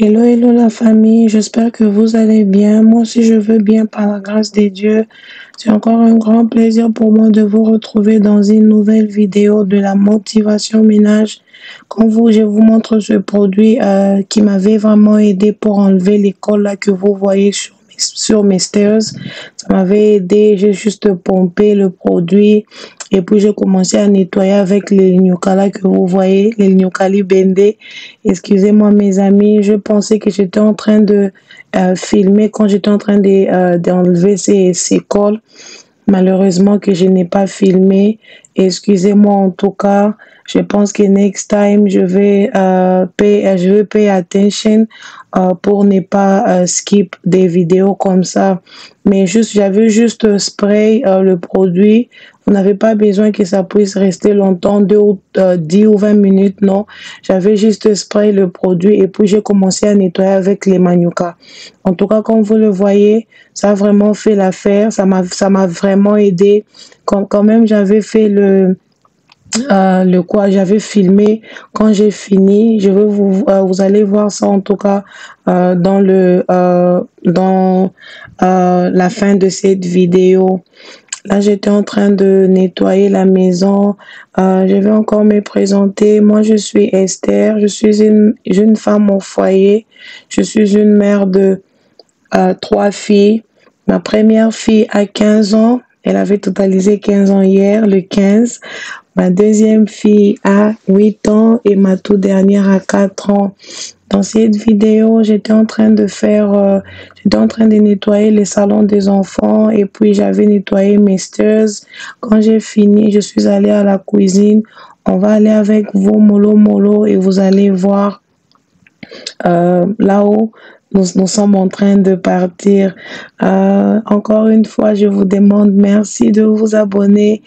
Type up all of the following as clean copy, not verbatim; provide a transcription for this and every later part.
Hello, hello la famille, j'espère que vous allez bien. Moi aussi, je veux bien par la grâce de Dieu. C'est encore un grand plaisir pour moi de vous retrouver dans une nouvelle vidéo de la motivation ménage. Je vous montre ce produit qui m'avait vraiment aidé pour enlever les cols là que vous voyez sur mes stairs. Ça m'avait aidé, j'ai juste pompé le produit et puis j'ai commencé à nettoyer avec les Nyukala que vous voyez, les Nyukali Bende. Excusez-moi mes amis, je pensais que j'étais en train de filmer quand j'étais en train d'enlever ces cols. Malheureusement que je n'ai pas filmé. Excusez-moi en tout cas. Je pense que next time, je vais pay attention pour ne pas skip des vidéos comme ça. Mais j'avais juste spray le produit. Vous n'avez pas besoin que ça puisse rester longtemps, 10 ou 20 minutes, non. J'avais juste spray le produit et puis j'ai commencé à nettoyer avec les manuka. En tout cas, comme vous le voyez, ça a vraiment fait l'affaire. Ça m'a vraiment aidé. Quand même, j'avais fait j'avais filmé quand j'ai fini. Vous allez voir ça en tout cas dans la fin de cette vidéo. Là, j'étais en train de nettoyer la maison. Je vais encore me présenter. Moi, je suis Esther. Je suis une jeune femme au foyer. Je suis une mère de 3 filles. Ma première fille a 15 ans. Elle avait totalisé 15 ans hier, le 15. Ma deuxième fille a 8 ans et ma toute dernière a 4 ans. Dans cette vidéo, j'étais en train de nettoyer les salons des enfants et puis j'avais nettoyé mes stairs. Quand j'ai fini, je suis allée à la cuisine. On va aller avec vous mollo et vous allez voir là-haut. Nous sommes en train de partir. Encore une fois, je vous demande merci de vous abonner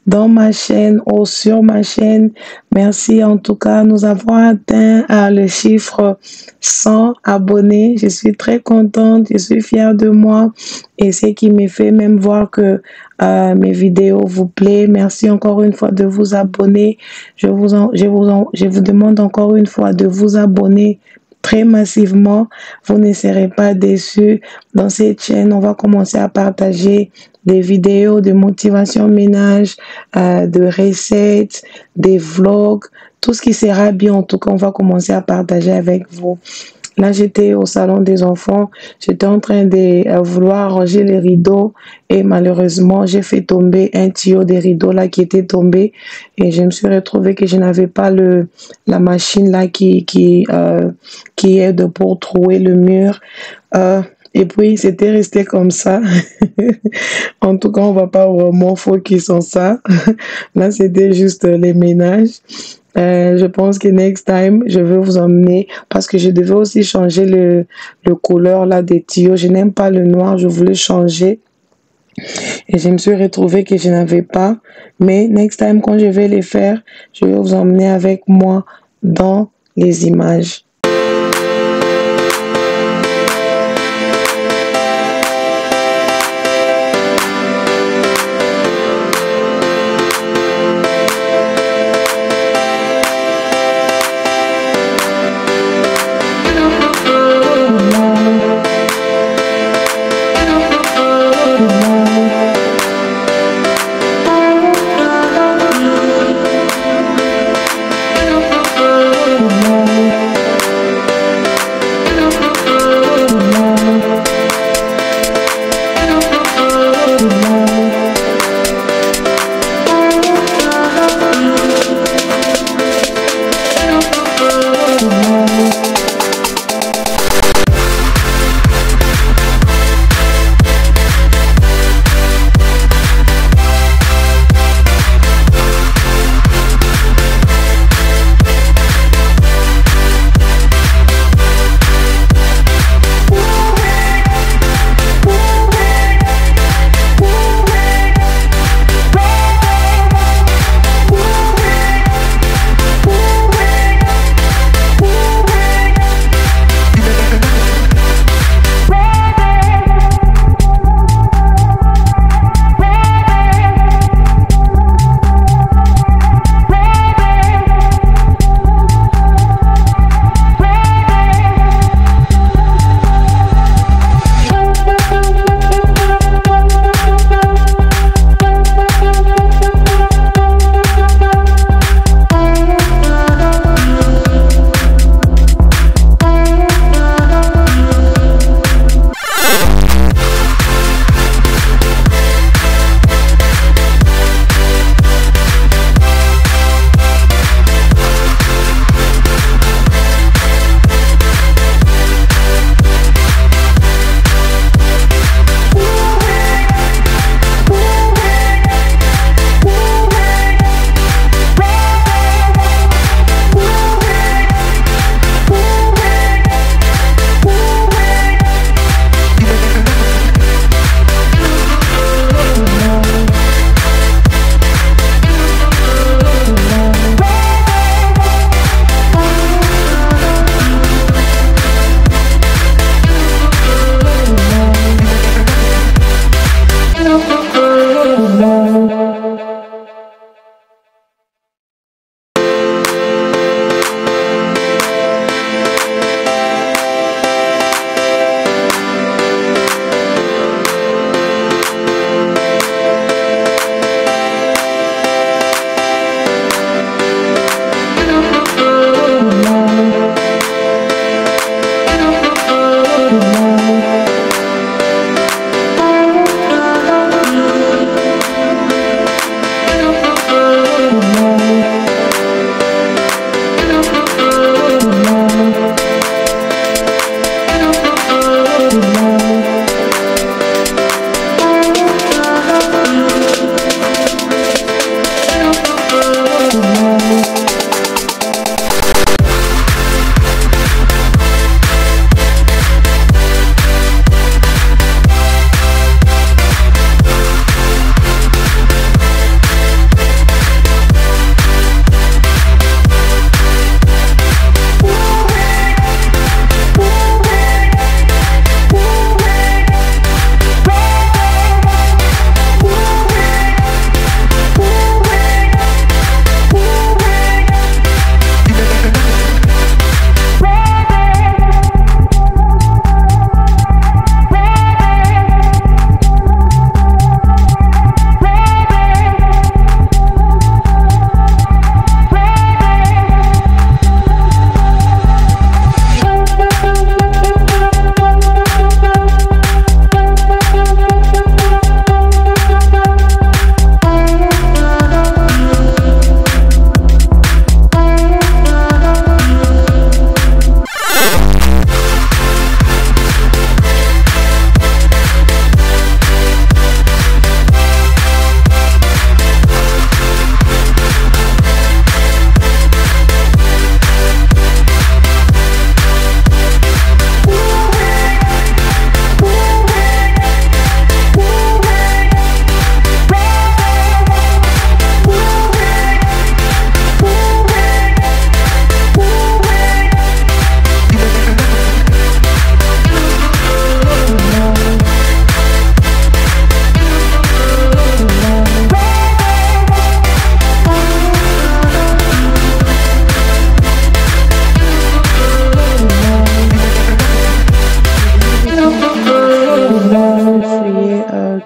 dans ma chaîne ou sur ma chaîne. Merci en tout cas. Nous avons atteint le chiffre 100 abonnés. Je suis très contente. Je suis fière de moi. Et ce qui me fait même voir que mes vidéos vous plaisent. Merci encore une fois de vous abonner. Je vous demande encore une fois de vous abonner très massivement. Vous ne serez pas déçus. Dans cette chaîne, on va commencer à partager des vidéos de motivation ménage, de recettes, des vlogs, tout ce qui sera bien. En tout cas, on va commencer à partager avec vous. Là, j'étais au salon des enfants. J'étais en train de vouloir ranger les rideaux et malheureusement, j'ai fait tomber un tuyau des rideaux là qui était tombé et je me suis retrouvée que je n'avais pas la machine là qui aide pour trouer le mur. Et puis, c'était resté comme ça. En tout cas, on va pas vraiment focus sur ça. Là, c'était juste les ménages. Je pense que next time, je vais vous emmener parce que je devais aussi changer le couleur là des tuyaux. Je n'aime pas le noir, je voulais changer. Et je me suis retrouvée que je n'avais pas. Mais next time, quand je vais les faire, je vais vous emmener avec moi dans les images.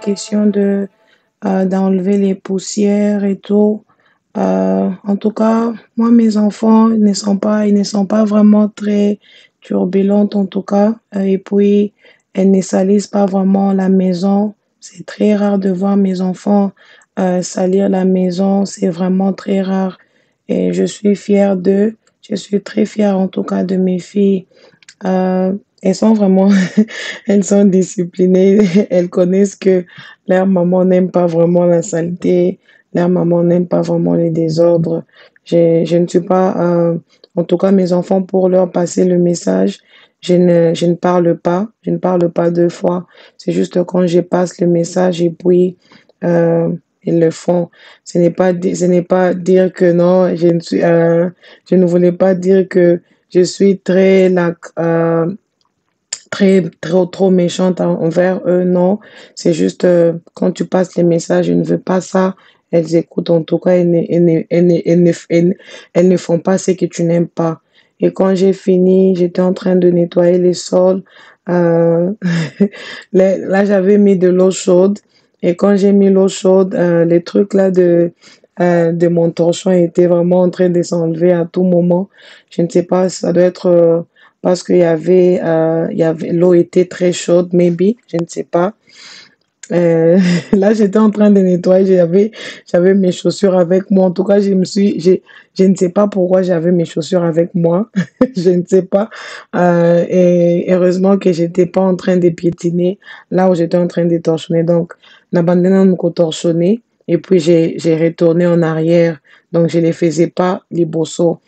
question de d'enlever les poussières et tout. En tout cas, moi, mes enfants ils ne sont pas vraiment très turbulentes en tout cas. Et puis, elles ne salissent pas vraiment la maison. C'est très rare de voir mes enfants salir la maison. C'est vraiment très rare. Et je suis fière d'eux. Je suis très fière en tout cas de mes filles. Elles sont vraiment, elles sont disciplinées. Elles connaissent que leur maman n'aime pas vraiment la saleté. Leur maman n'aime pas vraiment les désordres. Je ne suis pas, en tout cas, mes enfants, pour leur passer le message, je ne parle pas. Je ne parle pas deux fois. C'est juste quand je passe le message et puis, ils le font. Ce n'est pas dire que non, je ne voulais pas dire que je suis trop méchante envers eux, non. C'est juste quand tu passes les messages, je ne veux pas ça. Elles écoutent, en tout cas, elles ne font pas ce que tu n'aimes pas. Et quand j'ai fini, j'étais en train de nettoyer les sols. Euh, là, j'avais mis de l'eau chaude. Et quand j'ai mis l'eau chaude, les trucs là de mon torchon étaient vraiment en train de s'enlever à tout moment. Je ne sais pas, ça doit être parce il y avait, l'eau était très chaude, maybe, je ne sais pas. Euh, là, j'étais en train de nettoyer, j'avais mes chaussures avec moi. En tout cas, je ne sais pas pourquoi j'avais mes chaussures avec moi. Je ne sais pas. Et heureusement que j'étais pas en train de piétiner là où j'étais en train de torchonner. Donc, n'abandonnant mon torchonner. Et puis, j'ai retourné en arrière. Donc, je ne les faisais pas, les bossos.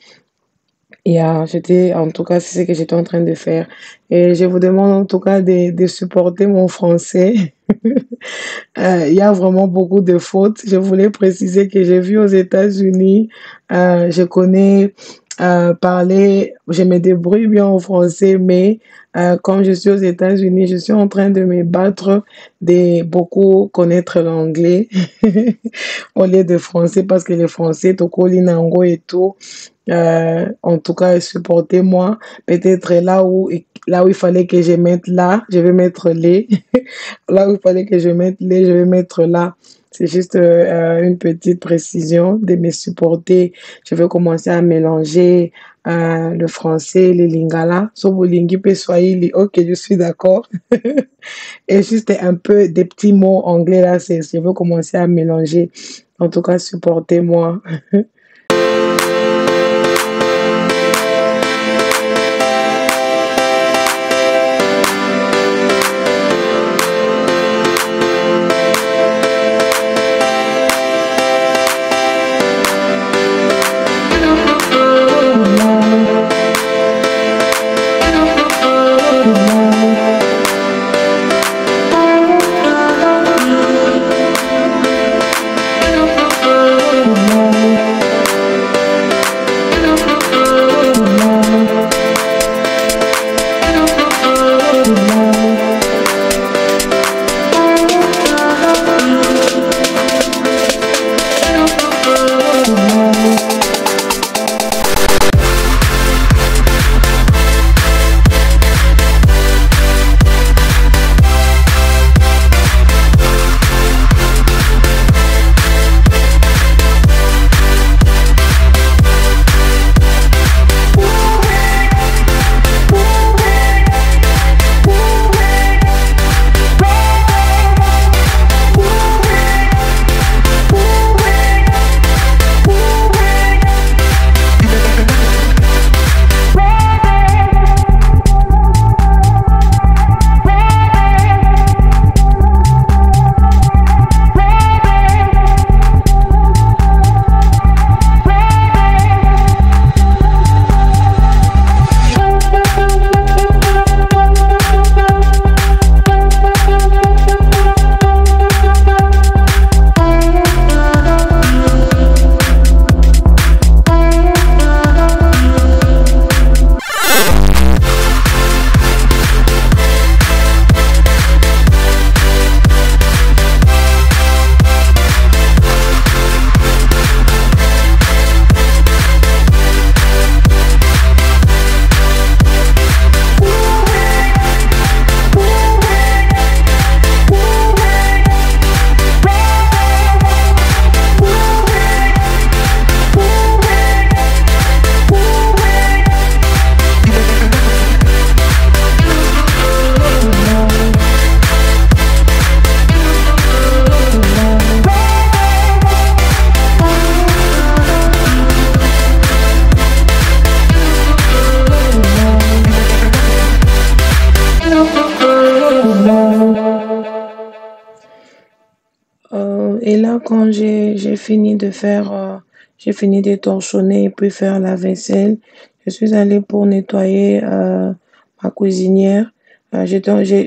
Et j'étais, en tout cas, c'est ce que j'étais en train de faire. Et je vous demande en tout cas de supporter mon français. Il y a vraiment beaucoup de fautes. Je voulais préciser que j'ai vu aux États-Unis, je connais parler, je me débrouille bien en français, mais comme je suis aux États-Unis, je suis en train de me battre de beaucoup connaître l'anglais au lieu de français parce que le français, Tokolinango et tout, en tout cas, supportez-moi. Peut-être là où il fallait que je mette là, je vais mettre les. Là où il fallait que je mette les, je vais mettre là. C'est juste une petite précision de me supporter. Je vais commencer à mélanger le français, les lingala, sobolingi pe swahili. Ok, je suis d'accord. Et juste un peu des petits mots anglais là, je vais commencer à mélanger. En tout cas, supportez-moi. là, quand j'ai fini de faire, j'ai fini de torchonner et puis faire la vaisselle, je suis allée pour nettoyer ma cuisinière.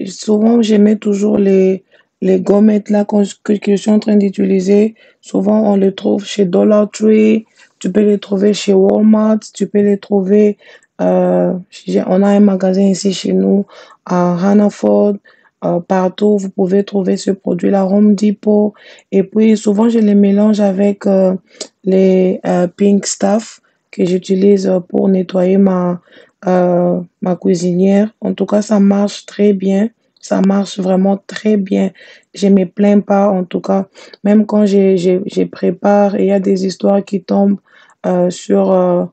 Souvent, j'aimais toujours les gommettes là que je suis en train d'utiliser. Souvent, on les trouve chez Dollar Tree, tu peux les trouver chez Walmart, tu peux les trouver. On a un magasin ici chez nous à Hannaford. Partout, vous pouvez trouver ce produit-là, Home Depot. Et puis, souvent, je les mélange avec les Pink Stuff que j'utilise pour nettoyer ma cuisinière. En tout cas, ça marche très bien. Ça marche vraiment très bien. Je me plains pas, en tout cas. Même quand je prépare et il y a des histoires qui tombent sur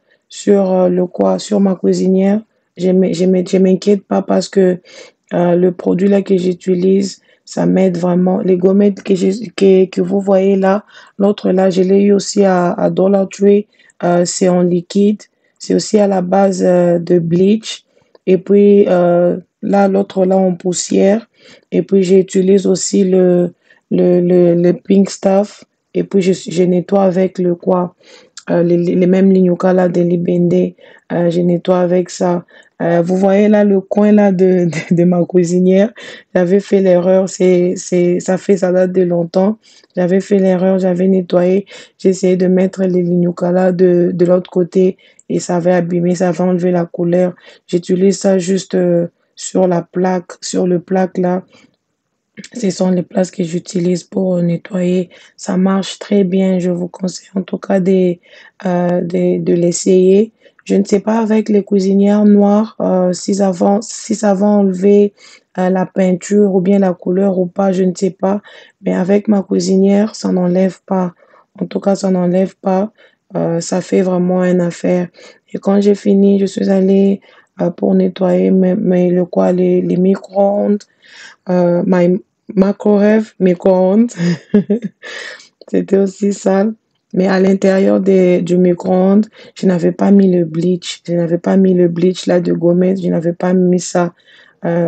ma cuisinière, je m'inquiète pas parce que le produit là que j'utilise, ça m'aide vraiment. Les gommettes que vous voyez là, l'autre là, je l'ai eu aussi à Dollar Tree. C'est en liquide. C'est aussi à la base de bleach. Et puis là, l'autre là en poussière. Et puis j'utilise aussi le pink stuff. Et puis je nettoie avec le quoi? Les mêmes lignokas là de Libende, je nettoie avec ça. Vous voyez là le coin là de ma cuisinière, j'avais fait l'erreur, ça date de longtemps. J'avais fait l'erreur, j'avais nettoyé, j'ai essayé de mettre les lignokas là de l'autre côté et ça avait abîmé, ça avait enlevé la couleur. J'utilise ça juste sur la plaque, sur le plaque là. Ce sont les places que j'utilise pour nettoyer. Ça marche très bien. Je vous conseille en tout cas de l'essayer. Je ne sais pas avec les cuisinières noires si ça va enlever la peinture ou bien la couleur ou pas. Je ne sais pas. Mais avec ma cuisinière, ça n'enlève pas. En tout cas, ça n'enlève pas. Ça fait vraiment une affaire. Et quand j'ai fini, je suis allée pour nettoyer les micro-ondes. My microwave, micro-ondes, c'était aussi sale. Mais à l'intérieur du micro-ondes, je n'avais pas mis le bleach. Je n'avais pas mis le bleach là de gommette. Je n'avais pas mis ça.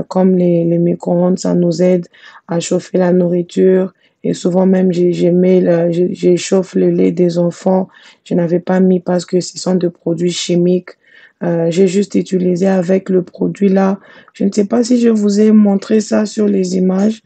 Comme les micro-ondes, ça nous aide à chauffer la nourriture. Et souvent même, j'échauffe le lait des enfants. Je n'avais pas mis parce que ce sont des produits chimiques. J'ai juste utilisé avec le produit là. Je ne sais pas si je vous ai montré ça sur les images.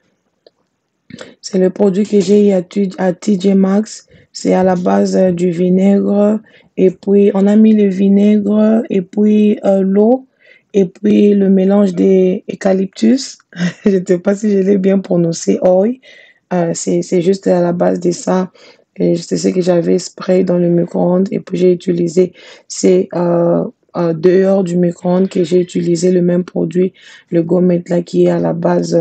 C'est le produit que j'ai eu à TJ Maxx. C'est à la base du vinaigre. Et puis, on a mis le vinaigre et puis l'eau et puis le mélange des eucalyptus. Je ne sais pas si je l'ai bien prononcé. Oil. C'est juste à la base de ça. Et c'est ce que j'avais spray dans le micro-ondes. Et puis, j'ai utilisé ces dehors du micro-ondes que j'ai utilisé le même produit, le gommette là qui est à la base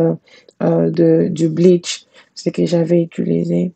du bleach, ce que j'avais utilisé.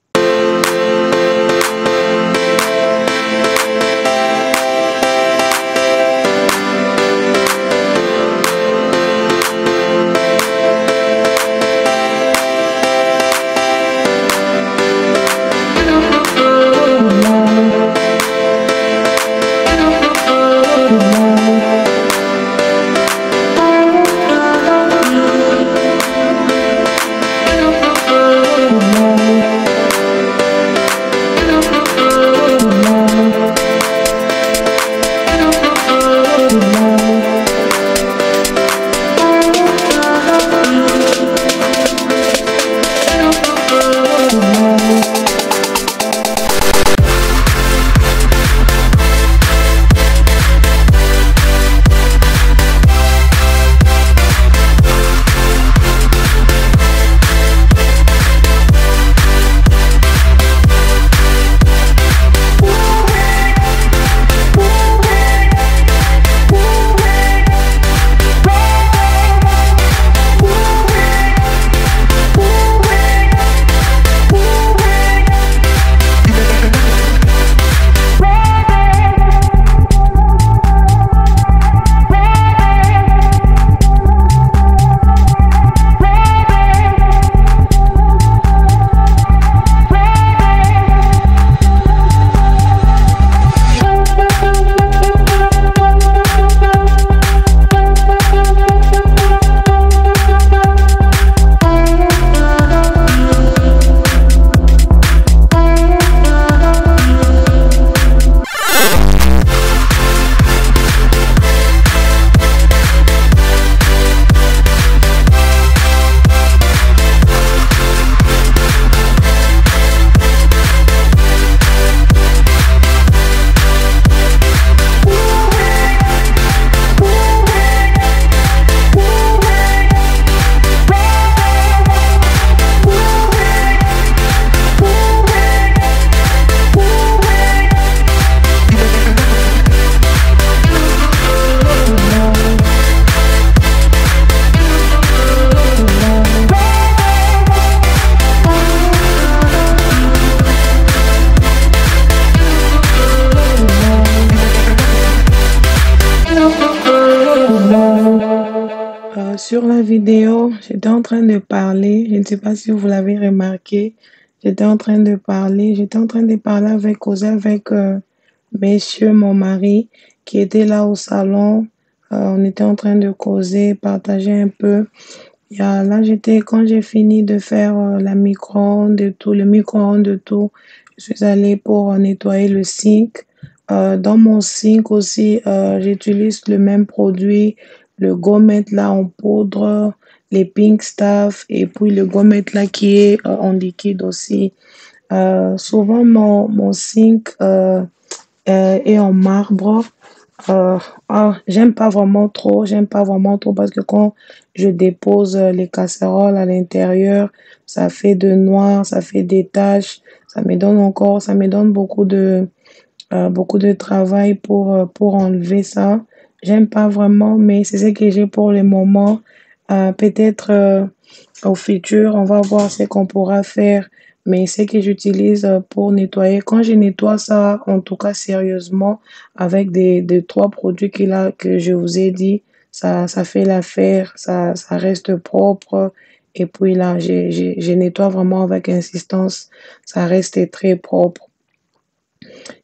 Sur la vidéo, j'étais en train de parler. Je ne sais pas si vous l'avez remarqué. J'étais en train de parler avec, causer avec messieurs, mon mari, qui était là au salon. On était en train de causer, partager un peu. Là, quand j'ai fini de faire la micro-ondes et tout, le micro-ondes et tout, je suis allée pour nettoyer le sink. Dans mon sink aussi, j'utilise le même produit, le gommette là en poudre, les Pink Stuff et puis le gommette là qui est en liquide aussi. Souvent, mon sink est en marbre. Euh, j'aime pas vraiment trop parce que quand je dépose les casseroles à l'intérieur, ça fait de noir, ça fait des taches, ça me donne beaucoup de travail pour enlever ça. J'aime pas vraiment, mais c'est ce que j'ai pour le moment. Peut-être au futur, on va voir ce qu'on pourra faire. Mais ce que j'utilise pour nettoyer, quand je nettoie ça, en tout cas sérieusement, avec des trois produits que je vous ai dit, ça fait l'affaire, ça reste propre. Et puis là, je nettoie vraiment avec insistance, ça reste très propre.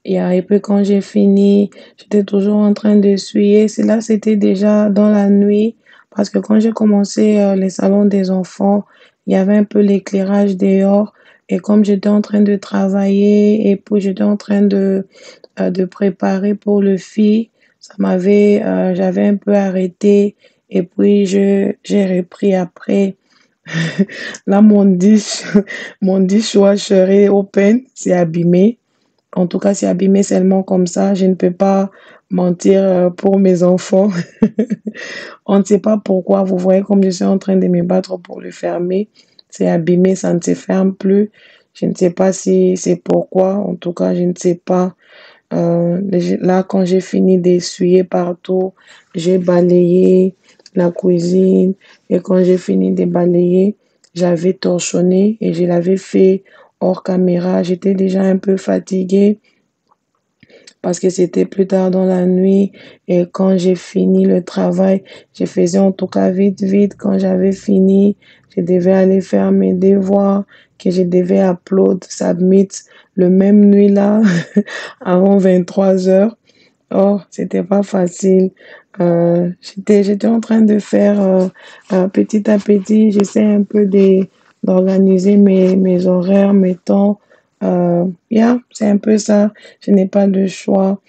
Et puis quand j'ai fini, j'étais toujours en train d'essuyer. C'était déjà dans la nuit parce que quand j'ai commencé les salons des enfants, il y avait un peu l'éclairage dehors. Et comme j'étais en train de travailler et puis j'étais en train de préparer pour le FI, j'avais un peu arrêté et puis j'ai repris après. Là, mon dishwasher open, c'est abîmé. En tout cas, c'est abîmé seulement comme ça. Je ne peux pas mentir pour mes enfants. On ne sait pas pourquoi. Vous voyez comme je suis en train de me battre pour le fermer. C'est abîmé, ça ne se ferme plus. Je ne sais pas si c'est pourquoi. En tout cas, je ne sais pas. Là, quand j'ai fini d'essuyer partout, j'ai balayé la cuisine. Et quand j'ai fini de balayer, j'avais torchonné et je l'avais fait hors caméra. J'étais déjà un peu fatiguée parce que c'était plus tard dans la nuit et quand j'ai fini le travail, je faisais en tout cas vite, vite. Quand j'avais fini, je devais aller faire mes devoirs que je devais upload, submit le même nuit là, avant 23 heures. Oh, c'était pas facile. J'étais en train de faire petit à petit, j'essaie un peu d'organiser mes horaires, mes temps. C'est un peu ça. Je n'ai pas le choix.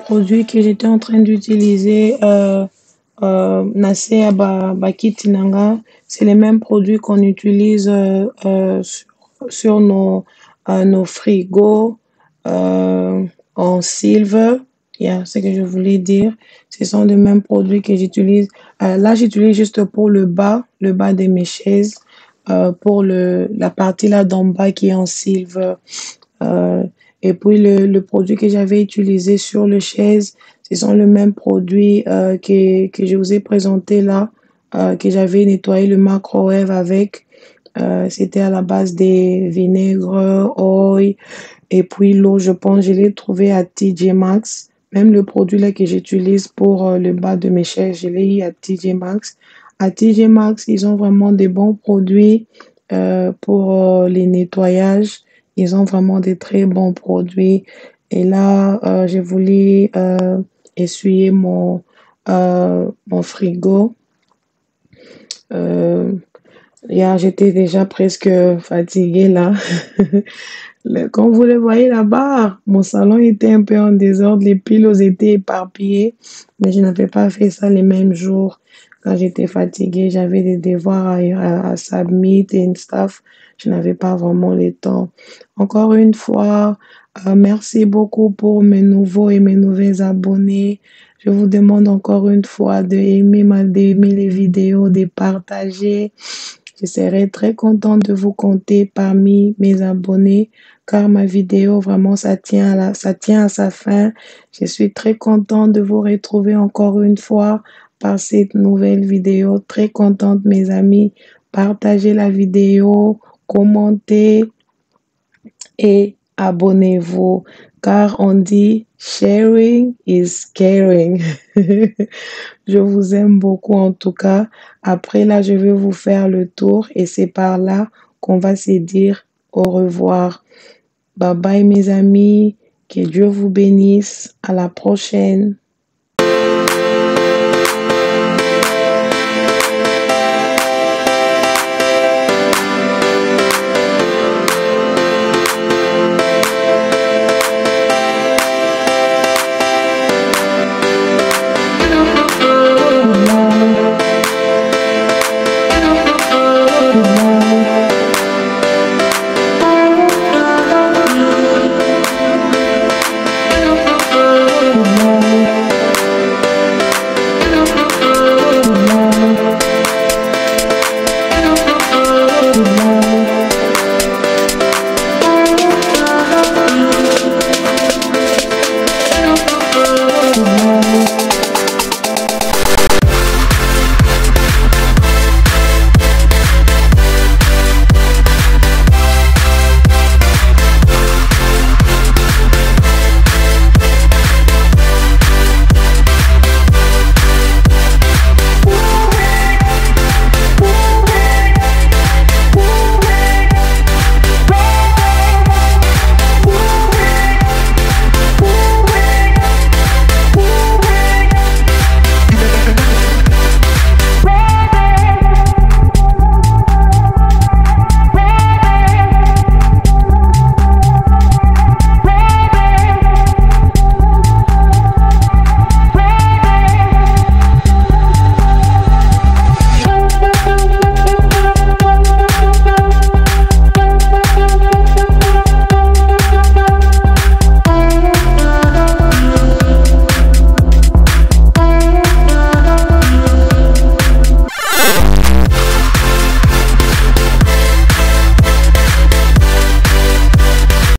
produits que j'étais en train d'utiliser, Nasser Bakitinanga, c'est les mêmes produits qu'on utilise sur nos frigos euh, en silver. Yeah, c'est ce que je voulais dire. Ce sont les mêmes produits que j'utilise. Là, j'utilise juste pour le bas de mes chaises, pour la partie là d'en bas qui est en silver. Euh, et puis le produit que j'avais utilisé sur le chaise, ce sont les mêmes produits que je vous ai présenté là, que j'avais nettoyé le microwave avec. C'était à la base des vinaigres, oil, et puis l'eau, je pense, je l'ai trouvé à TJ Maxx. Même le produit là que j'utilise pour le bas de mes chaises, je l'ai eu à TJ Maxx. À TJ Maxx, ils ont vraiment des bons produits pour les nettoyages. Ils ont vraiment des très bons produits. Et là, j'ai voulu essuyer mon frigo. Euh, Hier, j'étais déjà presque fatiguée là. Comme vous le voyez là-bas, mon salon était un peu en désordre, les pilos étaient éparpillés, mais je n'avais pas fait ça les mêmes jours. Quand j'étais fatiguée, j'avais des devoirs à submit et stuff. Je n'avais pas vraiment le temps. Encore une fois, merci beaucoup pour mes nouveaux et mes nouvelles abonnés. Je vous demande encore une fois d'aimer les vidéos, de partager. Je serai très contente de vous compter parmi mes abonnés car ma vidéo, vraiment, ça tient à sa fin. Je suis très contente de vous retrouver encore une fois par cette nouvelle vidéo. Très contente, mes amis. Partagez la vidéo, commentez et abonnez-vous car on dit sharing is caring. Je vous aime beaucoup en tout cas. Après là, je vais vous faire le tour et c'est par là qu'on va se dire au revoir. Bye bye mes amis. Que Dieu vous bénisse. À la prochaine.